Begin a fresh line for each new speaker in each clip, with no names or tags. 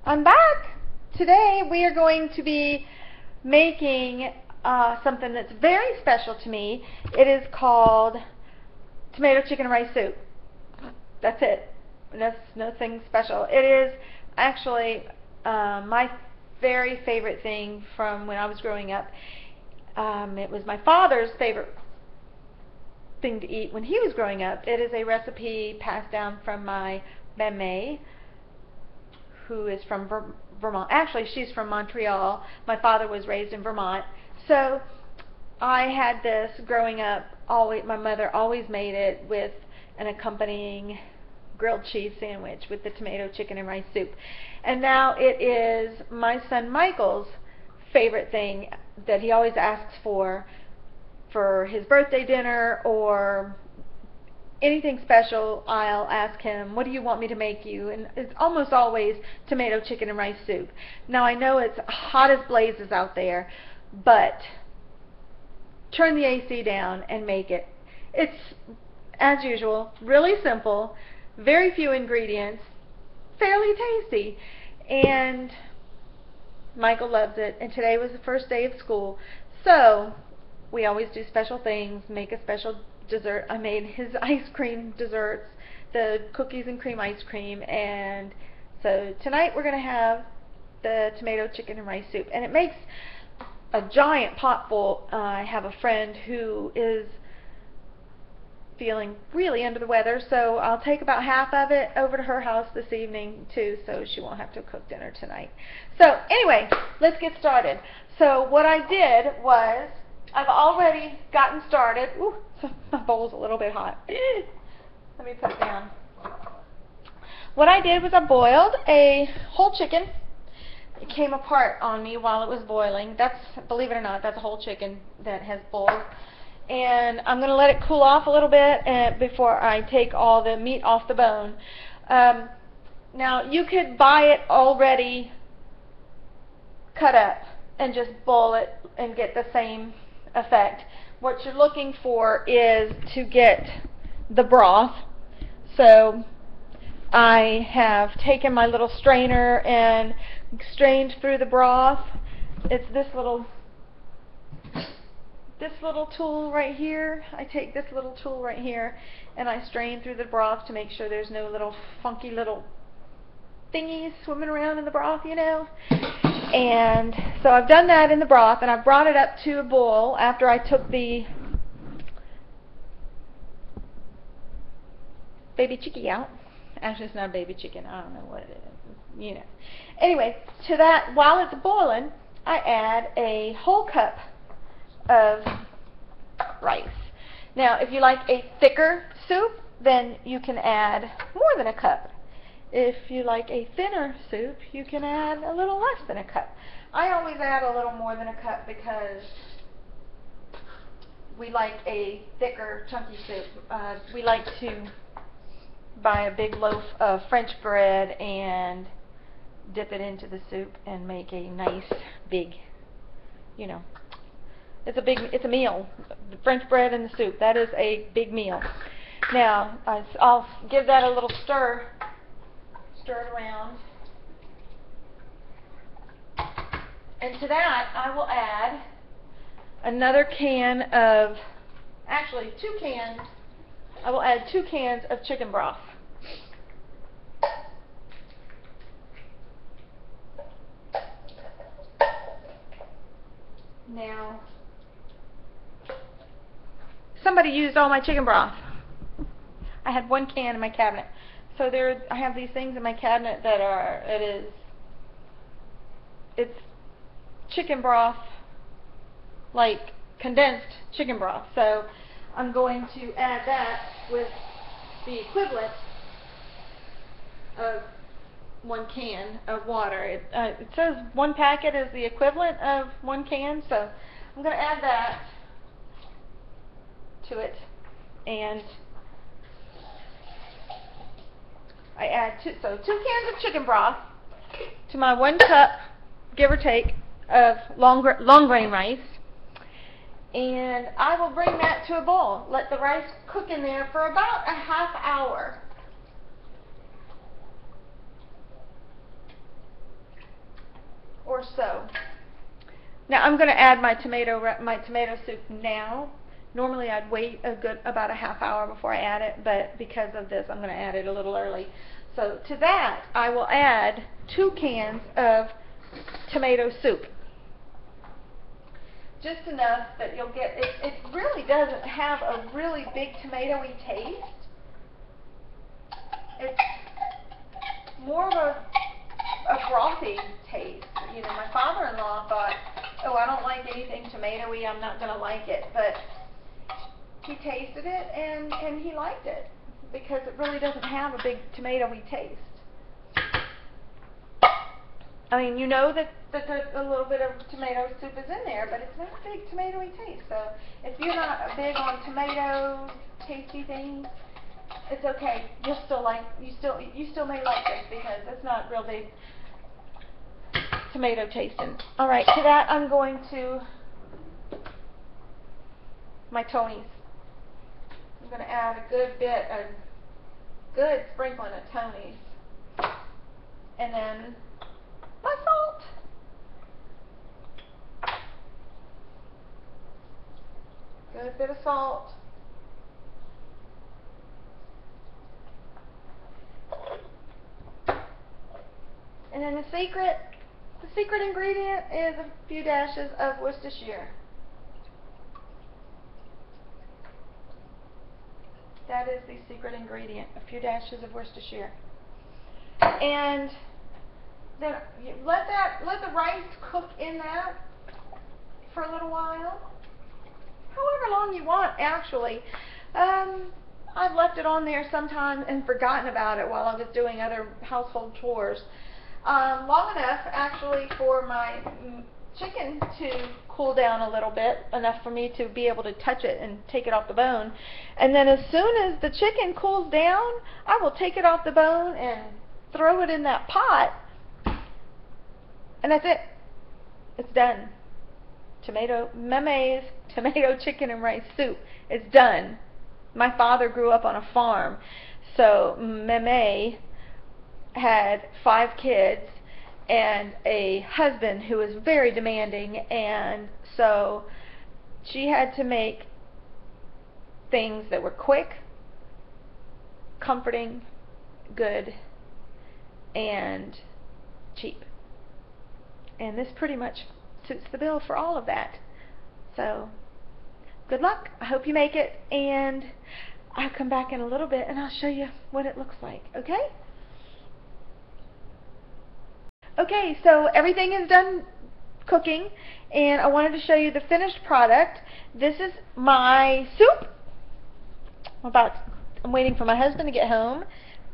I'm back. Today we are going to be making something that's very special to me. It is called tomato chicken and rice soup. That's it. That's nothing special. It is actually my very favorite thing from when I was growing up. It was my father's favorite thing to eat when he was growing up. It is a recipe passed down from my meme, who is from Vermont. Actually, she's from Montreal. My father was raised in Vermont. So I had this growing up. My mother always made it with an accompanying grilled cheese sandwich with the tomato chicken and rice soup. And now it is my son Michael's favorite thing that he always asks for his birthday dinner or anything special. I'll ask him, what do you want me to make you? And it's almost always tomato chicken and rice soup. Now I know it's hot as blazes out there, but turn the AC down and make it. It's, as usual, really simple, very few ingredients, fairly tasty, and Michael loves it. And today was the first day of school, so we always do special things, make a special dessert. I made his ice cream desserts, the cookies and cream ice cream, and so tonight we're going to have the tomato chicken and rice soup. And it makes a giant pot full. I have a friend who is feeling really under the weather, so I'll take about half of it over to her house this evening too, so she won't have to cook dinner tonight. So anyway, let's get started. So what I did was, I've already gotten started. Ooh, my bowl's a little bit hot. Let me put it down. What I did was I boiled a whole chicken. It came apart on me while it was boiling. That's, believe it or not, that's a whole chicken that has boiled. And I'm going to let it cool off a little bit before I take all the meat off the bone. Now, you could buy it already cut up and just boil it and get the same effect. What you're looking for is to get the broth. So I have taken my little strainer and strained through the broth. It's this little tool right here. I take this little tool right here and I strain through the broth to make sure there's no little funky little thingies swimming around in the broth, you know. And so I've done that in the broth, and I've brought it up to a boil after I took the baby chicken out. Actually, it's not a baby chicken. I don't know what it is. You know. Anyway, to that, while it's boiling, I add a whole cup of rice. Now, if you like a thicker soup, then you can add more than a cup. If you like a thinner soup, you can add a little less than a cup. I always add a little more than a cup because we like a thicker, chunky soup. We like to buy a big loaf of French bread and dip it into the soup and make a nice big, you know, it's a meal. The French bread and the soup, that is a big meal. Now, I'll give that a little stir it around. And to that, I will add another can of, actually 2 cans, I will add 2 cans of chicken broth. Now, somebody used all my chicken broth. I had 1 can in my cabinet. So I have these things in my cabinet that are, it's chicken broth, like condensed chicken broth. So I'm going to add that with the equivalent of 1 can of water. It says 1 packet is the equivalent of 1 can, so I'm going to add that to it. And I add 2 cans of chicken broth to my 1 cup, give or take, of long grain rice, and I will bring that to a boil. Let the rice cook in there for about a half hour. or so. Now I'm going to add my tomato soup now. Normally I'd wait about a half hour before I add it, but because of this I'm going to add it a little early. So to that I will add 2 cans of tomato soup. Just enough that you'll get, it really doesn't have a really big tomatoey taste. It's more of a frothy taste. You know, my father-in-law thought, oh, I don't like anything tomatoey, I'm not going to like it. But he tasted it and he liked it because it really doesn't have a big tomatoey taste. I mean, you know that a little bit of tomato soup is in there, but it's not a big tomatoey taste. So if you're not big on tomato tasty things, it's okay. You'll still like, you still may like this because it's not real big tomato tasting. All right, to that I'm going to my Tony's. I'm going to add a good sprinkling of Tony's, and then my salt. Good bit of salt. And then the secret ingredient is a few dashes of Worcestershire. That is the secret ingredient, a few dashes of Worcestershire. And then you let the rice cook in that for a little while, however long you want actually. I've left it on there sometime and forgotten about it while I was doing other household chores. Long enough actually for my chicken to cool down a little bit, enough for me to be able to touch it and take it off the bone. And then as soon as the chicken cools down, I will take it off the bone and throw it in that pot. And that's it. It's done. Meme's tomato chicken and rice soup is done. My father grew up on a farm, so Meme had 5 kids and a husband who was very demanding, and so she had to make things that were quick, comforting, good, and cheap. And this pretty much suits the bill for all of that. So good luck. I hope you make it, and I'll come back in a little bit and I'll show you what it looks like, okay? Okay, so everything is done cooking, and I wanted to show you the finished product. This is my soup. I'm waiting for my husband to get home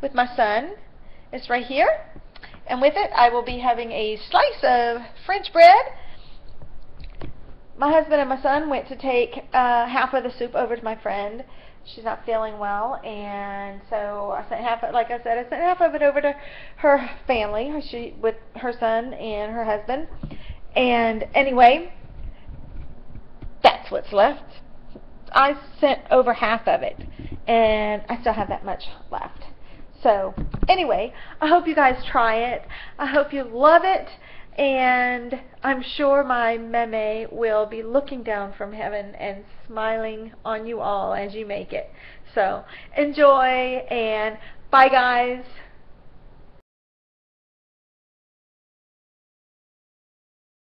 with my son. It's right here. And with it, I will be having a slice of French bread. My husband and my son went to take half of the soup over to my friend. She's not feeling well, and so I sent half, like I said, I sent half of it over to her family, with her son and her husband. And anyway, that's what's left. I sent over half of it, and I still have that much left. So anyway, I hope you guys try it. I hope you love it, and I'm sure my Meme will be looking down from heaven and smiling on you all as you make it. So enjoy, and bye guys.